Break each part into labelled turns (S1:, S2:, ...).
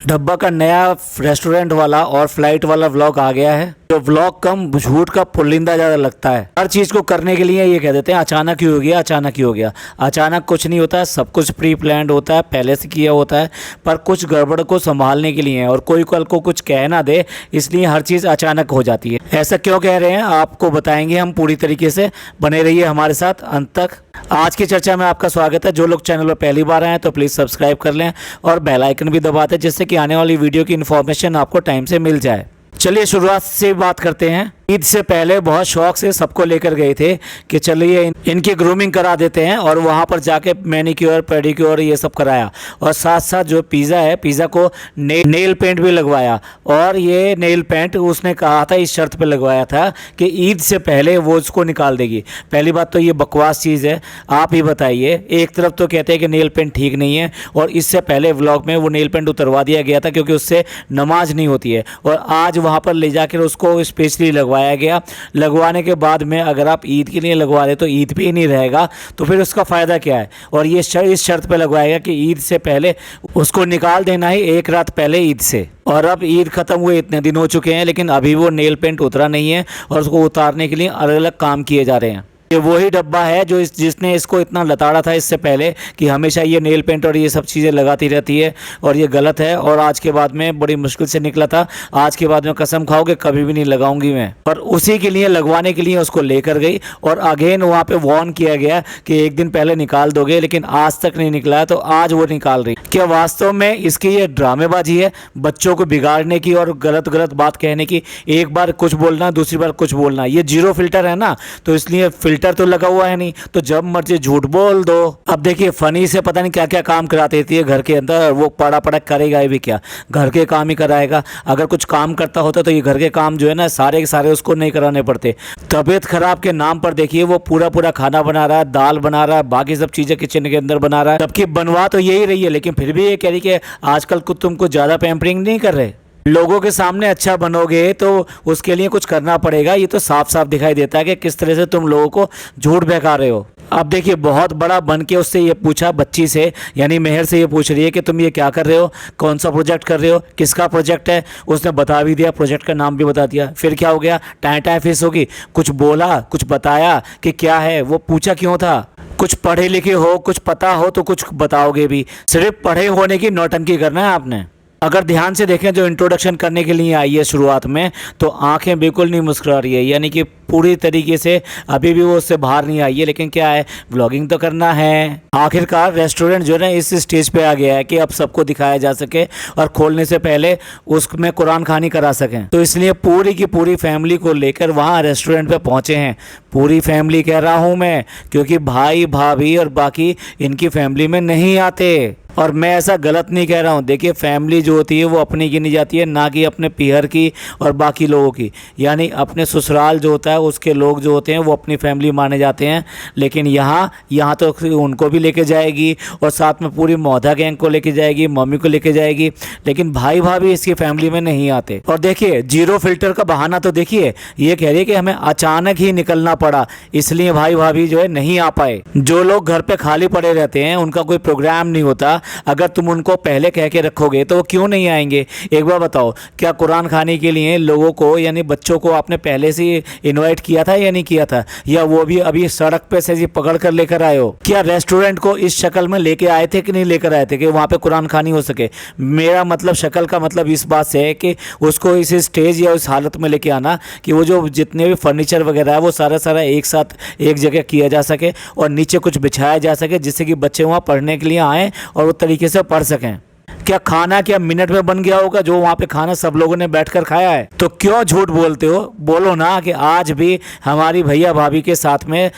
S1: डब्बा का नया रेस्टोरेंट वाला और फ्लाइट वाला व्लॉग आ गया है। जो व्लॉग कम झूठ का पुलिंदा ज़्यादा लगता है। हर चीज़ को करने के लिए ये कह देते हैं अचानक ही हो गया, अचानक ही हो गया। अचानक कुछ नहीं होता है, सब कुछ प्री प्लान्ड होता है, पहले से किया होता है। पर कुछ गड़बड़ को संभालने के लिए है और कोई कल को कुछ कह ना दे, इसलिए हर चीज़ अचानक हो जाती है। ऐसा क्यों कह रहे हैं आपको बताएंगे हम पूरी तरीके से। बने रहिए हमारे साथ अंत तक। आज की चर्चा में आपका स्वागत है। जो लोग चैनल पर पहली बार आए हैं तो प्लीज़ सब्सक्राइब कर लें और बेल आइकन भी दबा दें, जिससे कि आने वाली वीडियो की इन्फॉर्मेशन आपको टाइम से मिल जाए। चलिए शुरुआत से बात करते हैं। ईद से पहले बहुत शौक से सबको लेकर गए थे कि चलिए इनकी ग्रूमिंग करा देते हैं, और वहाँ पर जाके मैनिक्योर पेडिक्योर ये सब कराया, और साथ साथ जो पिज़्ज़ा है, पिज़्ज़ा को नेल पेंट भी लगवाया। और ये नेल पेंट उसने कहा था, इस शर्त पे लगवाया था कि ईद से पहले वो उसको निकाल देगी। पहली बात तो ये बकवास चीज़ है, आप ही बताइए। एक तरफ तो कहते हैं कि नेल पेंट ठीक नहीं है, और इससे पहले व्लॉग में वो नेल पेंट उतरवा दिया गया था क्योंकि उससे नमाज नहीं होती है, और आज वहाँ पर ले जाकर उसको स्पेशली लगवाया गया। लगवाने के बाद में अगर आप ईद के लिए लगवा दे तो ईद पे ही नहीं रहेगा, तो फिर उसका फ़ायदा क्या है। और ये इस शर्त पे लगवाया गया कि ईद से पहले उसको निकाल देना ही, एक रात पहले ईद से। और अब ईद ख़त्म हुए इतने दिन हो चुके हैं, लेकिन अभी वो नेल पेंट उतरा नहीं है, और उसको उतारने के लिए अलग अलग काम किए जा रहे हैं। ये वही डब्बा है जो जिसने इसको इतना लताड़ा था इससे पहले कि हमेशा ये नेल पेंट और ये सब चीज़ें लगाती रहती है, और ये गलत है। और आज के बाद में बड़ी मुश्किल से निकला था। आज के बाद में कसम खाओगे कभी भी नहीं लगाऊंगी मैं। और उसी के लिए लगवाने के लिए उसको लेकर गई, और अगेन वहाँ पे वार्न किया गया कि एक दिन पहले निकाल दोगे, लेकिन आज तक नहीं निकला, तो आज वो निकाल रही। क्या वास्तव में इसकी ये ड्रामेबाजी है, बच्चों को बिगाड़ने की और गलत गलत बात कहने की। एक बार कुछ बोलना, दूसरी बार कुछ बोलना। ये जीरो फिल्टर है ना, तो इसलिए फिल्टर तो लगा हुआ है नहीं, तो जब मर्जी झूठ बोल दो। अब देखिए फनी से पता नहीं क्या क्या काम कराती थी घर के अंदर, वो पड़ा पड़ा करेगा भी क्या, घर के काम ही कराएगा। अगर कुछ काम करता होता तो ये घर के काम जो है ना सारे के सारे उसको नहीं कराने पड़ते। तबीयत खराब के नाम पर देखिए वो पूरा पूरा खाना बना रहा है, दाल बना रहा है, बाकी सब चीजें किचन के अंदर बना रहा है। सबकी बनवा तो यही रही है, लेकिन फिर भी ये कह रही कि आजकल तुम कुछ ज्यादा पैम्परिंग नहीं कर रहे। लोगों के सामने अच्छा बनोगे तो उसके लिए कुछ करना पड़ेगा। ये तो साफ साफ दिखाई देता है कि किस तरह से तुम लोगों को झूठ बहका रहे हो। अब देखिए बहुत बड़ा बन के उससे ये पूछा, बच्ची से यानी मेहर से ये पूछ रही है कि तुम ये क्या कर रहे हो, कौन सा प्रोजेक्ट कर रहे हो, किसका प्रोजेक्ट है। उसने बता भी दिया, प्रोजेक्ट का नाम भी बता दिया। फिर क्या हो गया, टाइम टाइम फेस होगी। कुछ बोला, कुछ बताया कि क्या है, वो पूछा क्यों था। कुछ पढ़े लिखे हो, कुछ पता हो तो कुछ बताओगे भी। सिर्फ पढ़े होने की नौटंकी करना है आपने। अगर ध्यान से देखें जो इंट्रोडक्शन करने के लिए आई है शुरुआत में, तो आंखें बिल्कुल नहीं मुस्कुरा रही है, यानी कि पूरी तरीके से अभी भी वो उससे बाहर नहीं आई है। लेकिन क्या है, व्लॉगिंग तो करना है। आखिरकार रेस्टोरेंट जो है ना इस स्टेज पे आ गया है कि अब सबको दिखाया जा सके, और खोलने से पहले उसमें कुरान खानी करा सकें। तो इसलिए पूरी की पूरी फैमिली को लेकर वहाँ रेस्टोरेंट पे पहुँचे हैं। पूरी फैमिली कह रहा हूँ मैं, क्योंकि भाई भाभी और बाकी इनकी फैमिली में नहीं आते। और मैं ऐसा गलत नहीं कह रहा हूँ। देखिए फैमिली जो होती है वो अपनी गिनी जाती है, ना कि अपने पीहर की और बाकी लोगों की। यानी अपने ससुराल जो होता है उसके लोग जो होते हैं वो अपनी फैमिली माने जाते हैं। लेकिन यहाँ तो उनको भी लेके जाएगी, और साथ में पूरी मौधा गैंग को लेके जाएगी, मम्मी को लेके जाएगी। लेकिन भाई भाभी इसकी फैमिली में नहीं आते। और देखिए जीरो फिल्टर का बहाना तो देखिए, ये कह रही है कि हमें अचानक ही निकलना पड़ा, इसलिए भाई भाभी जो है नहीं आ पाए। जो लोग घर पे खाली पड़े रहते हैं, उनका कोई प्रोग्राम नहीं होता, अगर तुम उनको पहले कह के रखोगे तो वो क्यों नहीं आएंगे। एक बार बताओ, क्या कुरान खाने के लिए लोगों को यानी बच्चों को आपने पहले से इनवाइट किया था या नहीं किया था, या वो भी अभी सड़क पे से पकड़ कर लेकर आए हो। क्या रेस्टोरेंट को इस शक्ल में लेके आए थे कि नहीं लेकर आए थे कि वहाँ पे कुरान खानी हो सके। मेरा मतलब शक्ल का मतलब इस बात से है कि उसको इस स्टेज या उस हालत में लेके आना कि वो जो जितने भी फर्नीचर वगैरह है वो सारा एक साथ एक जगह किया जा सके, और नीचे कुछ बिछाया जा सके, जिससे कि बच्चे वहाँ पढ़ने के लिए आएँ और वो तरीके से पढ़ सकें। क्या खाना क्या मिनट में बन गया होगा जो वहाँ पे खाना सब लोगों ने बैठकर खाया है। तो क्यों झूठ बोलते हो। बोलो ना कि आज भी हमारी भैया भाभी के साथ में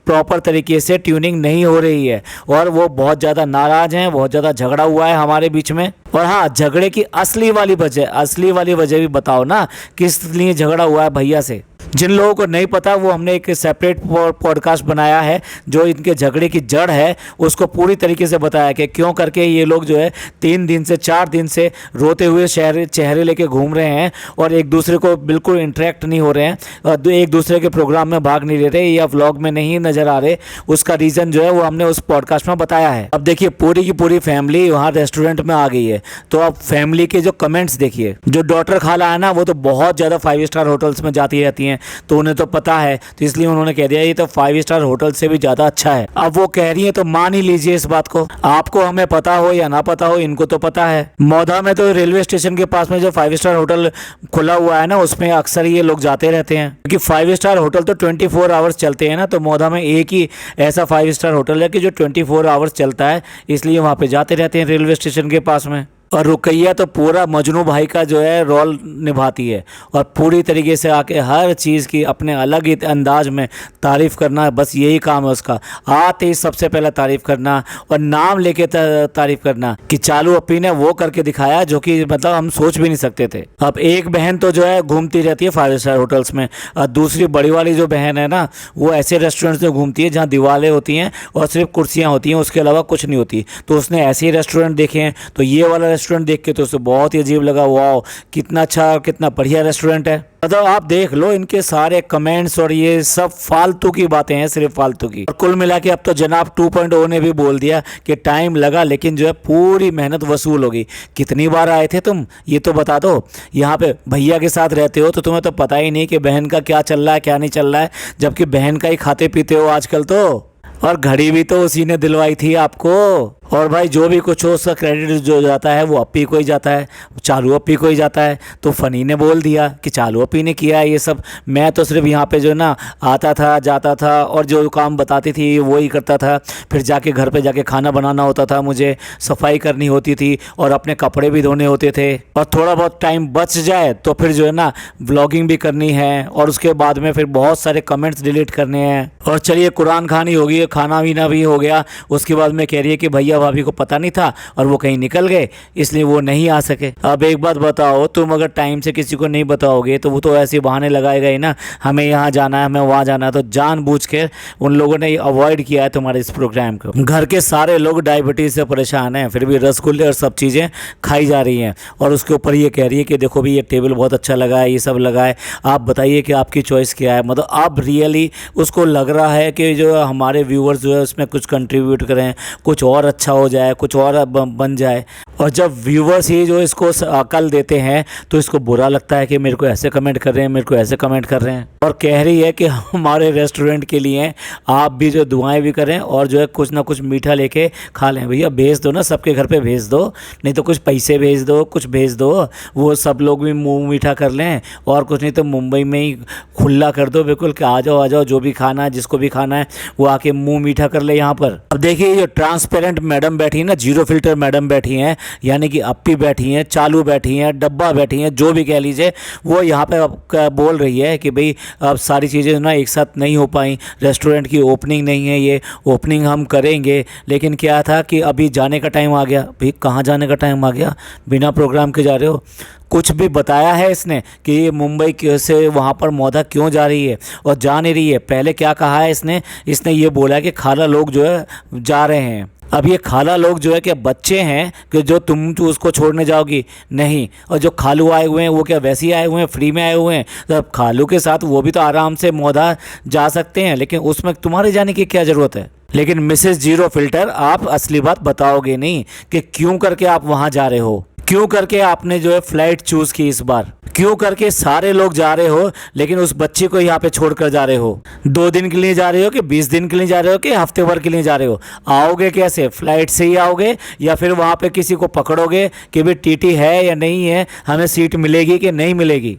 S1: प्रॉपर तरीके से ट्यूनिंग नहीं हो रही है, और वो बहुत ज़्यादा नाराज़ हैं, बहुत ज़्यादा झगड़ा हुआ है हमारे बीच में। और हाँ, झगड़े की असली वाली वजह भी बताओ ना, किस लिए झगड़ा हुआ है भैया से। जिन लोगों को नहीं पता वो हमने एक सेपरेट पॉडकास्ट बनाया है जो इनके झगड़े की जड़ है उसको पूरी तरीके से बताया कि क्यों करके ये लोग जो है 3 दिन से 4 दिन से रोते हुए चेहरे लेके घूम रहे हैं और एक दूसरे को बिल्कुल इंटरेक्ट नहीं हो रहे हैं और एक दूसरे के प्रोग्राम में भाग नहीं ले रहे या व्लॉग में नहीं नजर आ रहे। उसका रीज़न जो है वो हमने उस पॉडकास्ट में बताया है। अब देखिए पूरी की पूरी फैमिली वहाँ रेस्टोरेंट में आ गई है, तो अब फैमिली के जो कमेंट्स देखिए। जो डॉटर खाला है ना वो तो बहुत ज़्यादा 5 स्टार होटल्स में जाती रहती हैं, तो उन्हें तो पता है, तो इसलिए उन्होंने कह दिया ये तो 5 स्टार होटल से भी ज़्यादा अच्छा है। अब वो कह रही है तो मान ही लीजिए इस बात को, आपको हमें पता हो या ना पता हो इनको तो पता है। मौधा में तो रेलवे स्टेशन के पास में जो 5 स्टार होटल खुला हुआ है ना उसमें अक्सर ये लोग जाते रहते हैं, क्योंकि 5 स्टार होटल तो 24 आवर्स चलते हैं ना, तो मौधा में एक ही ऐसा 5 स्टार होटल है कि जो 24 आवर्स चलता है, इसलिए वहाँ पे जाते रहते हैं रेलवे स्टेशन के पास में। और रुकैया तो पूरा मजनू भाई का जो है रोल निभाती है और पूरी तरीके से आके हर चीज़ की अपने अलग ही अंदाज में तारीफ़ करना, बस यही काम है उसका। आते ही सबसे पहले तारीफ़ करना और नाम लेके तारीफ़ करना कि चालू अपी ने वो करके दिखाया जो कि मतलब हम सोच भी नहीं सकते थे। अब एक बहन तो जो है घूमती रहती है 5 स्टार होटल्स में और दूसरी बड़ी वाली जो बहन है ना वो ऐसे रेस्टोरेंट्स में घूमती है जहाँ दीवारें होती हैं और सिर्फ कुर्सियाँ होती हैं, उसके अलावा कुछ नहीं होती। तो उसने ऐसे ही रेस्टोरेंट देखे हैं, तो ये वाला रेस्टोरेंट देख के तो उसे बहुत ही अजीब लगा, वाह कितना अच्छा और कितना बढ़िया रेस्टोरेंट है। मतलब आप देख लो इनके सारे कमेंट्स और ये सब फालतू की बातें हैं, सिर्फ फालतू की। और कुल मिला के अब तो जनाब 2.0 ने भी बोल दिया कि टाइम लगा लेकिन जो है पूरी मेहनत वसूल होगी। कितनी बार आए थे तुम ये तो बता दो। यहाँ पे भैया के साथ रहते हो तो तुम्हें तो पता ही नहीं कि बहन का क्या चल रहा है क्या नहीं चल रहा है, जबकि बहन का ही खाते पीते हो आजकल तो। और घड़ी भी तो उसी ने दिलवाई थी आपको। और भाई जो भी कुछ हो उसका क्रेडिट जो जाता है वो अपी को ही जाता है, चालू अपी को ही जाता है। तो फनी ने बोल दिया कि चालू अपी ने किया है ये सब, मैं तो सिर्फ यहाँ पे जो ना आता था जाता था और जो काम बताती थी वो ही करता था। फिर जाके घर पे जाके खाना बनाना होता था, मुझे सफाई करनी होती थी और अपने कपड़े भी धोने होते थे। और थोड़ा बहुत टाइम बच जाए तो फिर जो है ना व्लॉगिंग भी करनी है और उसके बाद में फिर बहुत सारे कमेंट्स डिलीट करने हैं। और चलिए कुरान खानी होगी, खाना पीना भी हो गया। उसके बाद में कह रही है कि भैया भाभी को पता नहीं था और वो कहीं निकल गए इसलिए वो नहीं आ सके। अब एक बात बताओ, तुम अगर टाइम से किसी को नहीं बताओगे तो वो तो ऐसे बहाने लगाएगा ही ना, हमें यहाँ जाना है हमें वहाँ जाना है। तो जानबूझ के उन लोगों ने अवॉइड किया है तुम्हारे इस प्रोग्राम को। घर के सारे लोग डायबिटीज से परेशान हैं, फिर भी रसगुल्ले और सब चीज़ें खाई जा रही हैं और उसके ऊपर ये कह रही है कि देखो भी ये टेबल बहुत अच्छा लगा है, ये सब लगा है, आप बताइए कि आपकी चॉइस क्या है। मतलब अब रियली उसको लग रहा है कि जो हमारे व्यूअर्स जो है उसमें कुछ कंट्रीब्यूट करें, कुछ और अच्छा हो जाए, कुछ और बन जाए। और जब व्यूवर्स ही जो इसको अकल देते हैं तो इसको बुरा लगता है कि मेरे को ऐसे कमेंट कर रहे हैं, मेरे को ऐसे कमेंट कर रहे हैं। और कह रही है कि हमारे रेस्टोरेंट के लिए आप भी जो दुआएं भी करें और जो है कुछ ना कुछ मीठा लेके खा लें। भैया भेज दो ना, सबके घर पे भेज दो, नहीं तो कुछ पैसे भेज दो, कुछ भेज दो, वो सब लोग भी मुँह मीठा कर लें। और कुछ नहीं तो मुंबई में ही खुला कर दो बिल्कुल कि आ जाओ जो भी खाना है जिसको भी खाना है वो आके मुँह मीठा कर ले यहाँ पर। अब देखिए ये ट्रांसपेरेंट मैडम बैठी है ना, जीरो फिल्टर मैडम बैठी हैं, यानी कि अपी बैठी हैं, चालू बैठी हैं, डब्बा बैठी हैं, जो भी कह लीजिए, वो यहाँ पे बोल रही है कि भाई अब सारी चीज़ें ना एक साथ नहीं हो पाई, रेस्टोरेंट की ओपनिंग नहीं है, ये ओपनिंग हम करेंगे, लेकिन क्या था कि अभी जाने का टाइम आ गया। भाई कहाँ जाने का टाइम आ गया, बिना प्रोग्राम के जा रहे हो। कुछ भी बताया है इसने कि ये मुंबई से वहाँ पर मौधा क्यों जा रही है और जा नहीं रही है। पहले क्या कहा है इसने ये बोला कि खाला लोग जो है जा रहे हैं। अब ये खाला लोग जो है कि बच्चे हैं कि जो तुम तो उसको छोड़ने जाओगी नहीं, और जो खालू आए हुए हैं वो क्या वैसे ही आए हुए हैं, फ्री में आए हुए हैं। तो अब खालू के साथ वो भी तो आराम से मौधा जा सकते हैं, लेकिन उसमें तुम्हारे जाने की क्या ज़रूरत है। लेकिन मिसेस जीरो फिल्टर आप असली बात बताओगे नहीं कि क्यों करके आप वहाँ जा रहे हो, क्यों करके आपने जो है फ्लाइट चूज़ की इस बार, क्यों करके सारे लोग जा रहे हो लेकिन उस बच्चे को यहाँ पे छोड़कर जा रहे हो। 2 दिन के लिए जा रहे हो कि 20 दिन के लिए जा रहे हो कि हफ्ते भर के लिए जा रहे हो। आओगे कैसे, फ्लाइट से ही आओगे या फिर वहाँ पे किसी को पकड़ोगे कि भाई टीटी है या नहीं है, हमें सीट मिलेगी कि नहीं मिलेगी।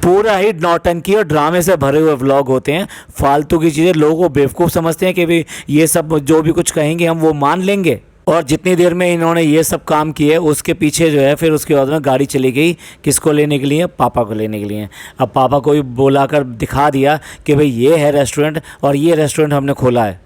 S1: पूरा ही नौटंकी और ड्रामे से भरे हुए व्लॉग होते हैं, फालतू की चीज़ें। लोगों को बेवकूफ़ समझते हैं कि भाई ये सब जो भी कुछ कहेंगे हम वो मान लेंगे। और जितनी देर में इन्होंने ये सब काम किए उसके पीछे जो है फिर उसके बाद में गाड़ी चली गई किसको लेने के लिए, पापा को लेने के लिए। अब पापा को भी बुलाकर दिखा दिया कि भाई ये है रेस्टोरेंट और ये रेस्टोरेंट हमने खोला है।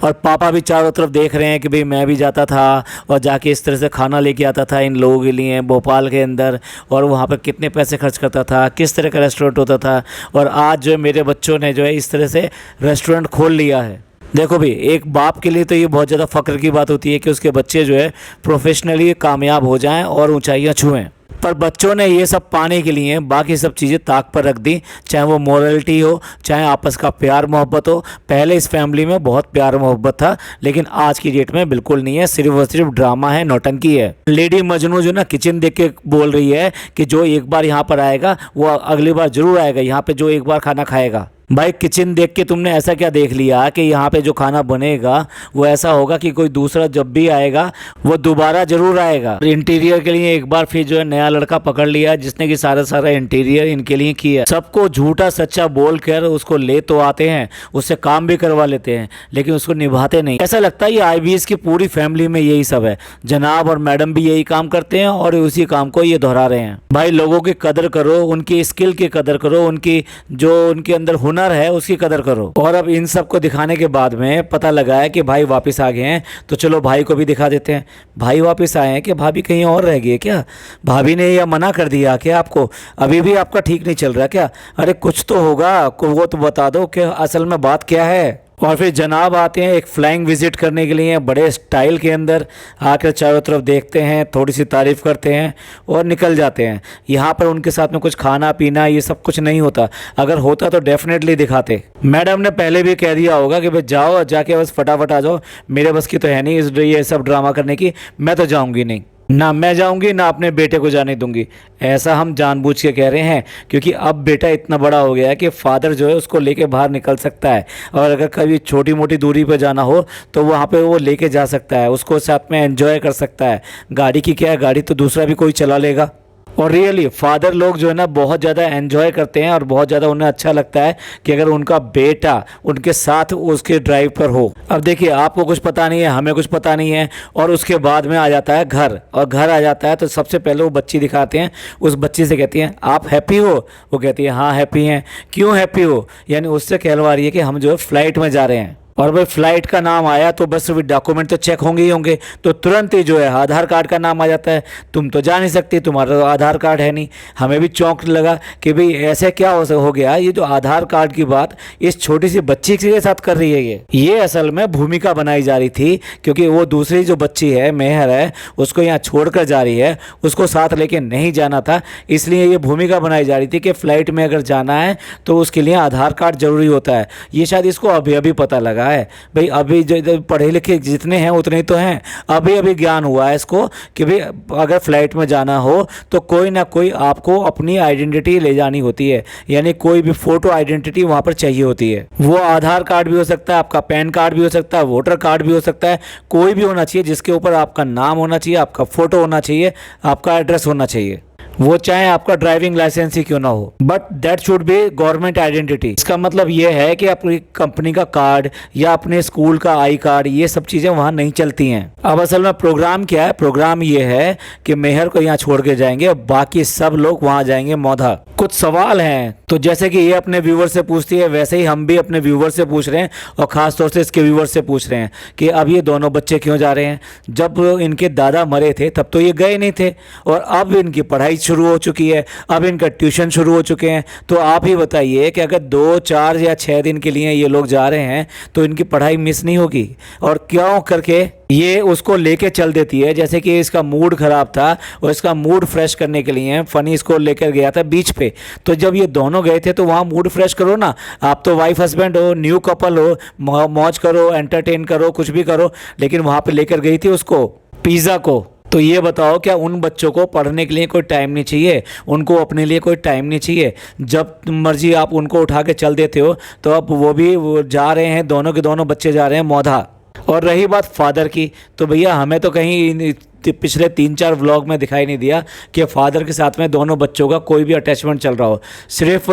S1: और पापा भी चारों तरफ देख रहे हैं कि भाई मैं भी जाता था और जाके इस तरह से खाना लेके आता था इन लोगों के लिए भोपाल के अंदर, और वहाँ पर कितने पैसे खर्च करता था, किस तरह का रेस्टोरेंट होता था। और आज जो है मेरे बच्चों ने जो है इस तरह से रेस्टोरेंट खोल लिया है। देखो भाई, एक बाप के लिए तो ये बहुत ज़्यादा फ़ख्र की बात होती है कि उसके बच्चे जो है प्रोफेशनली कामयाब हो जाएं और ऊंचाइयां छुएं। पर बच्चों ने ये सब पाने के लिए बाकी सब चीज़ें ताक पर रख दी, चाहे वो मोरलिटी हो, चाहे आपस का प्यार मोहब्बत हो। पहले इस फैमिली में बहुत प्यार मोहब्बत था, लेकिन आज की डेट में बिल्कुल नहीं है, सिर्फ और सिर्फ ड्रामा है, नौटंकी है। लेडी मजनू जो ना किचन देख के बोल रही है कि जो एक बार यहाँ पर आएगा वो अगली बार जरूर आएगा, यहाँ पे जो एक बार खाना खाएगा। भाई किचन देख के तुमने ऐसा क्या देख लिया कि यहाँ पे जो खाना बनेगा वो ऐसा होगा कि कोई दूसरा जब भी आएगा वो दोबारा जरूर आएगा। इंटीरियर के लिए एक बार फिर जो है नया लड़का पकड़ लिया जिसने कि सारा इंटीरियर इनके लिए किया। सबको झूठा सच्चा बोल कर उसको ले तो आते हैं, उससे काम भी करवा लेते हैं, लेकिन उसको निभाते नहीं। ऐसा लगता है ये IBS की पूरी फैमिली में यही सब है। जनाब और मैडम भी यही काम करते हैं और उसी काम को ये दोहरा रहे हैं। भाई लोगों की कदर करो, उनकी स्किल की कदर करो, उनकी जो उनके अंदर हुनर है उसकी कदर करो। और अब इन सब को दिखाने के बाद में पता लगा है कि भाई वापस आ गए हैं, तो चलो भाई को भी दिखा देते हैं। भाई वापस आए हैं कि भाभी कहीं और रह गई है क्या? भाभी ने यह मना कर दिया क्या आपको? अभी भी आपका ठीक नहीं चल रहा क्या? अरे कुछ तो होगा, वो तो बता दो कि असल में बात क्या है। और फिर जनाब आते हैं एक फ्लाइंग विजिट करने के लिए बड़े स्टाइल के अंदर, आकर चारों तरफ देखते हैं, थोड़ी सी तारीफ़ करते हैं और निकल जाते हैं। यहाँ पर उनके साथ में कुछ खाना पीना ये सब कुछ नहीं होता, अगर होता तो डेफिनेटली दिखाते। मैडम ने पहले भी कह दिया होगा कि भाई जाओ, जाके बस फटाफट आ जाओ, मेरे बस की तो है नहीं ये सब ड्रामा करने की, मैं तो जाऊँगी नहीं, ना मैं जाऊंगी ना अपने बेटे को जाने दूंगी। ऐसा हम जानबूझ के कह रहे हैं क्योंकि अब बेटा इतना बड़ा हो गया है कि फादर जो है उसको लेके बाहर निकल सकता है, और अगर कभी छोटी मोटी दूरी पर जाना हो तो वहाँ पे वो लेके जा सकता है, उसको साथ में एंजॉय कर सकता है। गाड़ी की क्या है, गाड़ी तो दूसरा भी कोई चला लेगा। और रियली फादर लोग जो है ना बहुत ज़्यादा एंजॉय करते हैं और बहुत ज़्यादा उन्हें अच्छा लगता है कि अगर उनका बेटा उनके साथ उसके ड्राइव पर हो। अब देखिए, आपको कुछ पता नहीं है, हमें कुछ पता नहीं है, और उसके बाद में आ जाता है घर, और घर आ जाता है तो सबसे पहले वो बच्ची दिखाते हैं। उस बच्ची से कहती हैं आप हैप्पी हो? वो कहती है हाँ हैप्पी हैं। क्यों हैप्पी हो? यानी उससे कहलवा रही है कि हम जो है फ्लाइट में जा रहे हैं। और भाई फ्लाइट का नाम आया तो बस डॉक्यूमेंट तो चेक होंगे ही होंगे, तो तुरंत ही जो है आधार कार्ड का नाम आ जाता है। तुम तो जा नहीं सकती, तुम्हारा तो आधार कार्ड है नहीं। हमें भी चौंक लगा कि भाई ऐसे क्या हो गया, ये जो आधार कार्ड की बात इस छोटी सी बच्ची के साथ कर रही है। ये असल में भूमिका बनाई जा रही थी, क्योंकि वो दूसरी जो बच्ची है मेहर है उसको यहाँ छोड़ कर जा रही है, उसको साथ लेके नहीं जाना था, इसलिए ये भूमिका बनाई जा रही थी कि फ़्लाइट में अगर जाना है तो उसके लिए आधार कार्ड ज़रूरी होता है। ये शायद इसको अभी अभी पता लगा है। भाई अभी जो पढ़े लिखे जितने हैं उतने ही तो हैं, अभी अभी ज्ञान हुआ है इसको कि भाई अगर फ्लाइट में जाना हो तो कोई ना कोई आपको अपनी आइडेंटिटी ले जानी होती है, यानी कोई भी फोटो आइडेंटिटी वहाँ पर चाहिए होती है। वो आधार कार्ड भी हो सकता है, आपका पैन कार्ड भी हो सकता है, वोटर कार्ड भी हो सकता है, कोई भी होना चाहिए जिसके ऊपर आपका नाम होना चाहिए, आपका फ़ोटो होना चाहिए, आपका एड्रेस होना चाहिए, वो चाहे आपका ड्राइविंग लाइसेंस ही क्यों ना हो, but that should be government identity. इसका मतलब ये है कि अपनी कंपनी का कार्ड या अपने स्कूल का आई कार्ड, ये सब चीज़ें वहाँ नहीं चलती हैं। अब असल में प्रोग्राम क्या है, प्रोग्राम ये है कि मेहर को यहाँ छोड़ के जाएंगे और बाकी सब लोग वहाँ जाएंगे मौधा। कुछ सवाल हैं, तो जैसे कि ये अपने व्यूवर से पूछती है वैसे ही हम भी अपने व्यूवर से पूछ रहे हैं, और ख़ास तौर से इसके व्यूवर से पूछ रहे हैं कि अब ये दोनों बच्चे क्यों जा रहे हैं। जब इनके दादा मरे थे तब तो ये गए नहीं थे, और अब इनकी पढ़ाई शुरू हो चुकी है, अब इनका ट्यूशन शुरू हो चुके हैं। तो आप ही बताइए कि अगर 2, 4 या 6 दिन के लिए ये लोग जा रहे हैं तो इनकी पढ़ाई मिस नहीं होगी। और क्यों करके ये उसको लेके चल देती है, जैसे कि इसका मूड ख़राब था और इसका मूड फ्रेश करने के लिए फ़नी इसको लेकर गया था बीच पे। तो जब ये दोनों गए थे तो वहाँ मूड फ्रेश करो ना, आप तो वाइफ हस्बैंड हो, न्यू कपल हो, मौज करो, एंटरटेन करो, कुछ भी करो, लेकिन वहाँ पे लेकर गई थी उसको पिज़्ज़ा को। तो ये बताओ, क्या उन बच्चों को पढ़ने के लिए कोई टाइम नहीं चाहिए, उनको अपने लिए कोई टाइम नहीं चाहिए? जब मर्जी आप उनको उठा के चल देते हो, तो अब वो जा रहे हैं, दोनों के दोनों बच्चे जा रहे हैं मौधा। और रही बात फादर की, तो भैया हमें तो कहीं पिछले 3-4 व्लॉग में दिखाई नहीं दिया कि फादर के साथ में दोनों बच्चों का कोई भी अटैचमेंट चल रहा हो। सिर्फ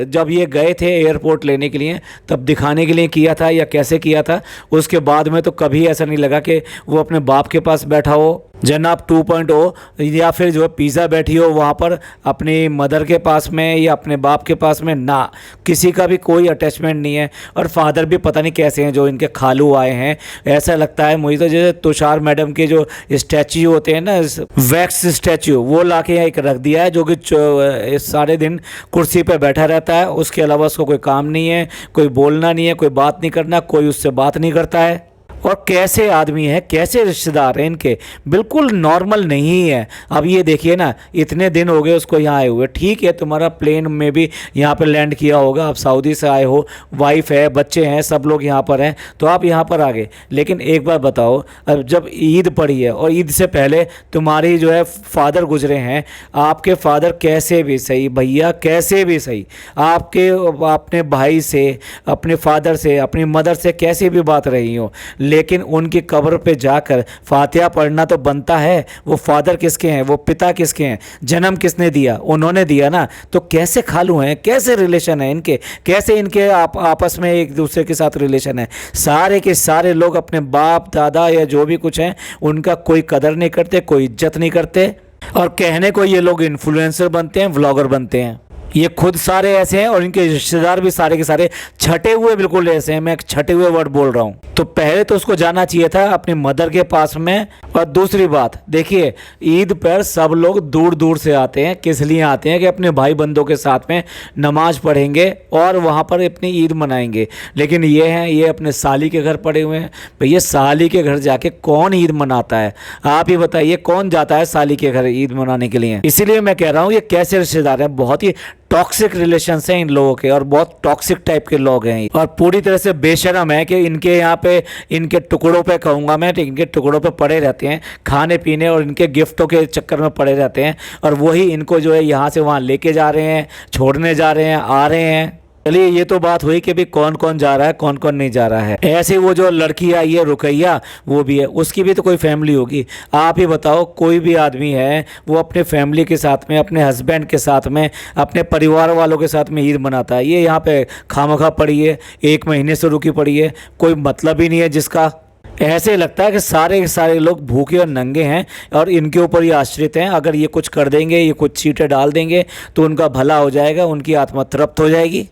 S1: जब ये गए थे एयरपोर्ट लेने के लिए तब दिखाने के लिए किया था या कैसे किया था, उसके बाद में तो कभी ऐसा नहीं लगा कि वो अपने बाप के पास बैठा हो, जनाब 2.0, या फिर जो है पिज़्ज़ा बैठी हो वहाँ पर अपनी मदर के पास में या अपने बाप के पास में, ना, किसी का भी कोई अटैचमेंट नहीं है। और फादर भी पता नहीं कैसे हैं जो इनके खालू आए हैं। ऐसा लगता है मुझे तो जैसे तुषार मैडम के जो स्टैच्यू होते हैं ना, वैक्स स्टैच्यू, वो ला के एक रख दिया है जो कि सारे दिन कुर्सी पर बैठा रहता है। उसके अलावा उसको कोई काम नहीं है, कोई बोलना नहीं है, कोई बात नहीं करना, कोई उससे बात नहीं करता है। और कैसे आदमी है, कैसे रिश्तेदार हैं इनके, बिल्कुल नॉर्मल नहीं है। अब ये देखिए ना, इतने दिन हो गए उसको यहाँ आए हुए। ठीक है, तुम्हारा प्लेन में भी यहाँ पे लैंड किया होगा, आप सऊदी से आए हो, वाइफ है, बच्चे हैं, सब लोग यहाँ पर हैं, तो आप यहाँ पर आ गए। लेकिन एक बार बताओ, अब जब ईद पड़ी है और ईद से पहले तुम्हारी जो है फादर गुजरे हैं, आपके फादर कैसे भी सही भैया, कैसे भी सही, आपके अपने भाई से, अपने फादर से, अपनी मदर से कैसे भी बात रही हो, लेकिन उनकी कब्र पे जाकर फातिहा पढ़ना तो बनता है। वो फादर किसके हैं, वो पिता किसके हैं, जन्म किसने दिया, उन्होंने दिया ना। तो कैसे खालू हैं, कैसे रिलेशन है इनके, कैसे इनके आपस में एक दूसरे के साथ रिलेशन है। सारे के सारे लोग अपने बाप दादा या जो भी कुछ हैं उनका कोई कदर नहीं करते, कोई इज्जत नहीं करते, और कहने को ये लोग इन्फ्लुएंसर बनते हैं, व्लॉगर बनते हैं। ये खुद सारे ऐसे हैं और इनके रिश्तेदार भी सारे के सारे छटे हुए बिल्कुल ऐसे हैं। मैं एक छटे हुए वर्ड बोल रहा हूँ। तो पहले तो उसको जाना चाहिए था अपनी मदर के पास में। और दूसरी बात देखिए, ईद पर सब लोग दूर दूर से आते हैं। किस लिए आते हैं कि अपने भाई बंधुओं के साथ में नमाज पढ़ेंगे और वहाँ पर अपनी ईद मनाएंगे। लेकिन ये हैं, ये अपने साली के घर पड़े हुए हैं। भैया साली के घर जाके कौन ईद मनाता है, आप ही बताइए, कौन जाता है साली के घर ईद मनाने के लिए। इसीलिए मैं कह रहा हूँ ये कैसे रिश्तेदार हैं, बहुत ही टॉक्सिक रिलेशंस हैं इन लोगों के, और बहुत टॉक्सिक टाइप के लोग हैं, और पूरी तरह से बेशरम है कि इनके यहाँ पे, इनके टुकड़ों पे कहूँगा मैं, इनके टुकड़ों पे पड़े रहते हैं, खाने पीने और इनके गिफ्टों के चक्कर में पड़े रहते हैं, और वही इनको जो है यहाँ से वहाँ लेके जा रहे हैं, छोड़ने जा रहे हैं, आ रहे हैं। चलिए ये तो बात हुई कि भी कौन कौन जा रहा है, कौन कौन नहीं जा रहा है। ऐसे वो जो लड़की आई है रुकैया, वो भी है, उसकी भी तो कोई फैमिली होगी। आप ही बताओ, कोई भी आदमी है वो अपने फैमिली के साथ में, अपने हस्बैंड के साथ में, अपने परिवार वालों के साथ में ईद मनाता है। ये यहाँ पे खामखा पड़ी है, 1 महीने से रुकी पड़ी है, कोई मतलब ही नहीं है जिसका। ऐसे लगता है कि सारे के सारे लोग भूखे और नंगे हैं और इनके ऊपर ये आश्रित हैं। अगर ये कुछ कर देंगे, ये कुछ चीटें डाल देंगे तो उनका भला हो जाएगा, उनकी आत्मा तृप्त हो जाएगी।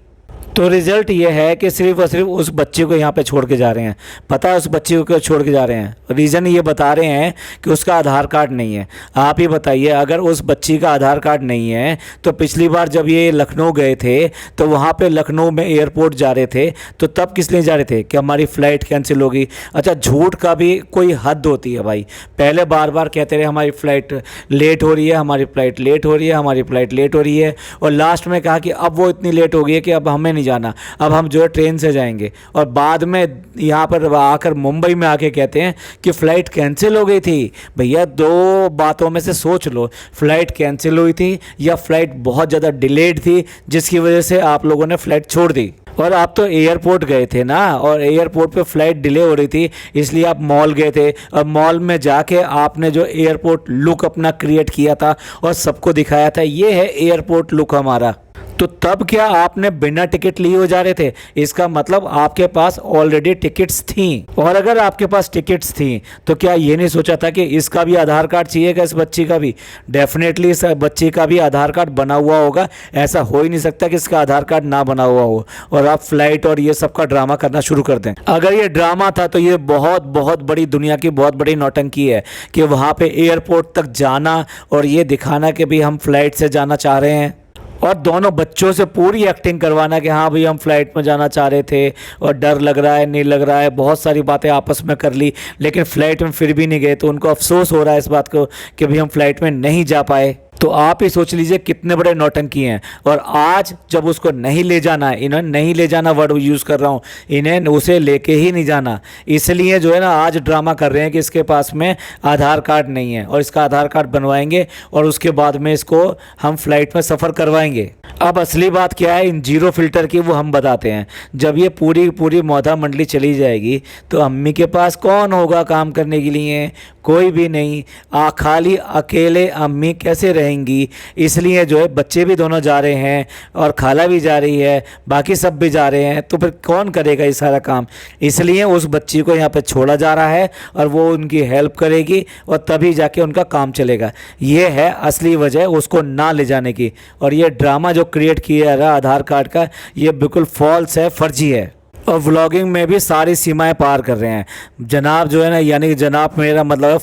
S1: तो रिज़ल्ट ये है कि सिर्फ और सिर्फ उस बच्चे को यहाँ पे छोड़ के जा रहे हैं। पता है उस बच्चे को क्यों छोड़ के जा रहे हैं? रीज़न ये बता रहे हैं कि उसका आधार कार्ड नहीं है। आप ही बताइए, अगर उस बच्ची का आधार कार्ड नहीं है तो पिछली बार जब ये लखनऊ गए थे तो वहाँ पे लखनऊ में एयरपोर्ट जा रहे थे, तो तब किस लिए जा रहे थे कि हमारी फ़्लाइट कैंसिल होगी। अच्छा, झूठ का भी कोई हद होती है भाई। पहले बार बार कहते रहे हमारी फ़्लाइट लेट हो रही है, हमारी फ़्लाइट लेट हो रही है, हमारी फ़्लाइट लेट हो रही है, और लास्ट में कहा कि अब वो इतनी लेट हो गई है कि अब हमें नहीं जाना, अब हम जो है ट्रेन से जाएंगे। और बाद में यहाँ पर आकर मुंबई में आके कहते हैं कि फ़्लाइट कैंसिल हो गई थी। भैया 2 बातों में से सोच लो, फ़्लाइट कैंसिल हुई थी या फ़्लाइट बहुत ज़्यादा डिलेड थी जिसकी वजह से आप लोगों ने फ़्लाइट छोड़ दी। और आप तो एयरपोर्ट गए थे ना, और एयरपोर्ट पे फ़्लाइट डिले हो रही थी इसलिए आप मॉल गए थे, और मॉल में जाके आपने जो एयरपोर्ट लुक अपना क्रिएट किया था और सबको दिखाया था, ये है एयरपोर्ट लुक हमारा। तो तब क्या आपने बिना टिकट लिए हो जा रहे थे? इसका मतलब आपके पास ऑलरेडी टिकट्स थी। और अगर आपके पास टिकट्स थी तो क्या ये नहीं सोचा था कि इसका भी आधार कार्ड चाहिएगा, इस बच्ची का भी? डेफिनेटली इस बच्ची का भी आधार कार्ड बना हुआ होगा। ऐसा हो ही नहीं सकता कि इसका आधार कार्ड ना बना हुआ हो और आप फ्लाइट और ये सब का ड्रामा करना शुरू कर दें। अगर ये ड्रामा था तो ये बहुत बहुत बड़ी, दुनिया की बहुत बड़ी नौटंकी है कि वहाँ पे एयरपोर्ट तक जाना और ये दिखाना कि भी हम फ्लाइट से जाना चाह रहे हैं, और दोनों बच्चों से पूरी एक्टिंग करवाना कि हाँ भाई हम फ्लाइट में जाना चाह रहे थे और डर लग रहा है, नहीं लग रहा है, बहुत सारी बातें आपस में कर ली, लेकिन फ़्लाइट में फिर भी नहीं गए। तो उनको अफसोस हो रहा है इस बात को कि भाई हम फ्लाइट में नहीं जा पाए। तो आप ही सोच लीजिए कितने बड़े नौटंकी हैं। और आज जब उसको नहीं ले जाना, इन्हें नहीं ले जाना वर्ड यूज़ कर रहा हूँ, इन्हें उसे लेके ही नहीं जाना, इसलिए जो है ना आज ड्रामा कर रहे हैं कि इसके पास में आधार कार्ड नहीं है और इसका आधार कार्ड बनवाएंगे और उसके बाद में इसको हम फ्लाइट में सफ़र करवाएंगे। अब असली बात क्या है इन जीरो फिल्टर की, वो हम बताते हैं। जब ये पूरी पूरी मौधा मंडली चली जाएगी तो अम्मी के पास कौन होगा काम करने के लिए? कोई भी नहीं। खाली अकेले अम्मी कैसे रहेंगी? इसलिए जो है बच्चे भी दोनों जा रहे हैं और खाला भी जा रही है, बाकी सब भी जा रहे हैं, तो फिर कौन करेगा ये सारा काम? इसलिए उस बच्ची को यहाँ पे छोड़ा जा रहा है और वो उनकी हेल्प करेगी और तभी जाके उनका काम चलेगा। ये है असली वजह उसको ना ले जाने की। और ये ड्रामा जो क्रिएट किया है आधार कार्ड का, ये बिल्कुल फॉल्स है, फर्जी है। और व्लॉगिंग में भी सारी सीमाएं पार कर रहे हैं जनाब जो है ना, यानी कि जनाब मेरा मतलब है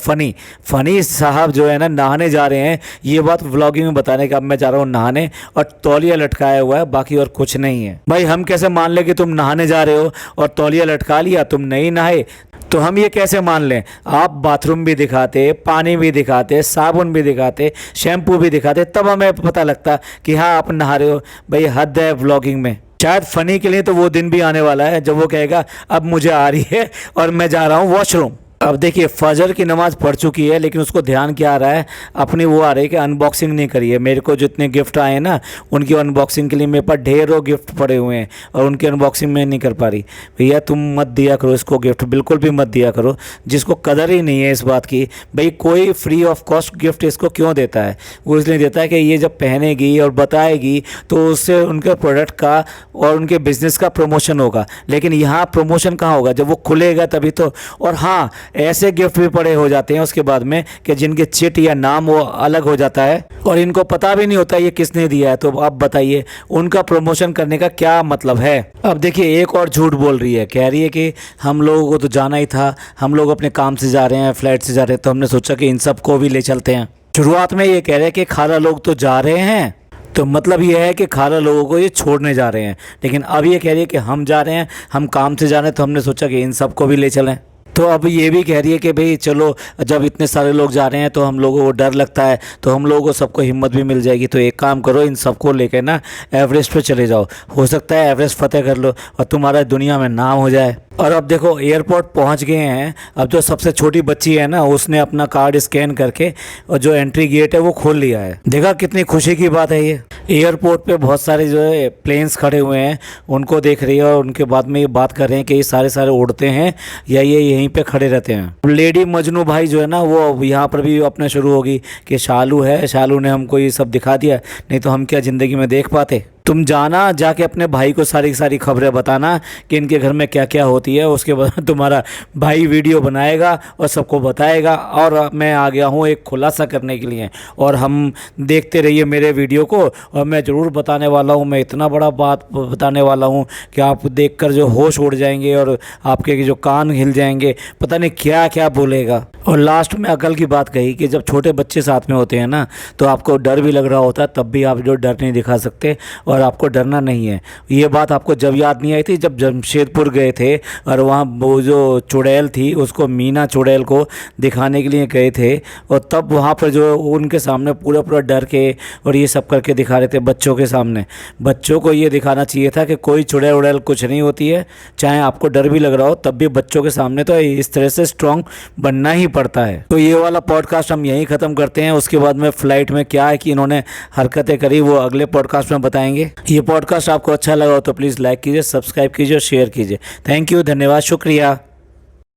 S1: फ़नी साहब जो है ना नहाने जा रहे हैं। ये बात व्लॉगिंग में बताने का, अब मैं जा रहा हूँ नहाने और तौलिया लटकाया हुआ है, बाकी और कुछ नहीं है। भाई हम कैसे मान लें कि तुम नहाने जा रहे हो और तौलिया लटका लिया, तुम नहीं नहाए, तो हम ये कैसे मान लें? आप बाथरूम भी दिखाते, पानी भी दिखाते, साबुन भी दिखाते, शैम्पू भी दिखाते, तब हमें पता लगता कि हाँ आप नहा रहे हो। भाई हद है व्लॉगिंग में। शायद फ़नी के लिए तो वो दिन भी आने वाला है जब वो कहेगा अब मुझे आ रही है और मैं जा रहा हूँ वॉशरूम। अब देखिए फजर की नमाज़ पढ़ चुकी है, लेकिन उसको ध्यान क्या आ रहा है, अपनी वो आ रही है कि अनबॉक्सिंग नहीं करी है। मेरे को जितने गिफ्ट आए हैं ना, उनकी अनबॉक्सिंग के लिए मेरे पास ढेरों गिफ्ट पड़े हुए हैं और उनकी अनबॉक्सिंग मैं नहीं कर पा रही। भैया तुम मत दिया करो इसको गिफ्ट, बिल्कुल भी मत दिया करो, जिसको कदर ही नहीं है इस बात की। भाई कोई फ्री ऑफ कॉस्ट गिफ्ट इसको क्यों देता है? वो इसलिए देता है कि ये जब पहनेगी और बताएगी तो उससे उनके प्रोडक्ट का और उनके बिज़नेस का प्रमोशन होगा। लेकिन यहाँ प्रमोशन कहाँ होगा? जब वो खुलेगा तभी तो। और हाँ, ऐसे गिफ्ट भी पड़े हो जाते हैं उसके बाद में कि जिनके चिट या नाम वो अलग हो जाता है और इनको पता भी नहीं होता ये किसने दिया है। तो आप बताइए उनका प्रमोशन करने का क्या मतलब है? अब देखिए एक और झूठ बोल रही है, कह रही है कि हम लोगों को तो जाना ही था, हम लोग अपने काम से जा रहे हैं, फ्लाइट से जा रहे हैं, तो हमने सोचा कि इन सबको भी ले चलते हैं। शुरुआत में ये कह रहे हैं कि खाला लोग तो जा रहे हैं, तो मतलब ये है कि खाला लोगों को ये छोड़ने जा रहे हैं। लेकिन अब ये कह रही है कि हम जा रहे हैं, हम काम से जा रहे हैं, तो हमने सोचा कि इन सबको भी ले चलें। तो अब ये भी कह रही है कि भाई चलो जब इतने सारे लोग जा रहे हैं तो हम लोगों को डर लगता है, तो हम लोगों को सबको हिम्मत भी मिल जाएगी। तो एक काम करो, इन सबको लेकर ना एवरेस्ट पे चले जाओ, हो सकता है एवरेस्ट फतेह कर लो और तुम्हारा दुनिया में नाम हो जाए। और अब देखो एयरपोर्ट पहुंच गए हैं। अब जो सबसे छोटी बच्ची है ना, उसने अपना कार्ड स्कैन करके और जो एंट्री गेट है वो खोल लिया है। देखा कितनी खुशी की बात है ये। एयरपोर्ट पे बहुत सारे जो है प्लेन्स खड़े हुए हैं, उनको देख रही है और उनके बाद में ये बात कर रहे हैं कि ये सारे उड़ते हैं या ये यहीं पे खड़े रहते हैं। लेडी मजनू भाई जो है ना, वो यहाँ पर भी अपना शुरू होगी कि शालू है, शालू ने हमको ये सब दिखा दिया, नहीं तो हम क्या ज़िंदगी में देख पाते। तुम जाना, जाके अपने भाई को सारी सारी खबरें बताना कि इनके घर में क्या क्या होती है। उसके बाद तुम्हारा भाई वीडियो बनाएगा और सबको बताएगा। और मैं आ गया हूँ एक खुलासा करने के लिए, और हम देखते रहिए मेरे वीडियो को, और मैं ज़रूर बताने वाला हूँ। मैं इतना बड़ा बात बताने वाला हूँ कि आप देखकर जो होश उड़ जाएंगे और आपके जो कान हिल जाएंगे, पता नहीं क्या क्या बोलेगा। और लास्ट में अकल की बात कही कि जब छोटे बच्चे साथ में होते हैं ना, तो आपको डर भी लग रहा होता है, तब भी आप जो डर नहीं दिखा सकते और आपको डरना नहीं है। ये बात आपको जब याद नहीं आई थी जब जमशेदपुर गए थे और वहाँ वो जो चुड़ैल थी उसको, मीना चुड़ैल को दिखाने के लिए गए थे, और तब वहाँ पर जो उनके सामने पूरा डर के और ये सब करके दिखा रहे थे बच्चों के सामने। बच्चों को ये दिखाना चाहिए था कि कोई चुड़ैल उड़ैल कुछ नहीं होती है, चाहे आपको डर भी लग रहा हो तब भी बच्चों के सामने तो इस तरह से स्ट्रॉन्ग बनना ही पड़ता है। तो ये वाला पॉडकास्ट हम यहीं ख़त्म करते हैं। उसके बाद में फ़्लाइट में क्या है कि इन्होंने हरकतें करी वो अगले पॉडकास्ट में बताएंगे। ये पॉडकास्ट आपको अच्छा लगा हो तो प्लीज़ लाइक कीजिए, सब्सक्राइब कीजिए और शेयर कीजिए। थैंक यू, धन्यवाद, शुक्रिया।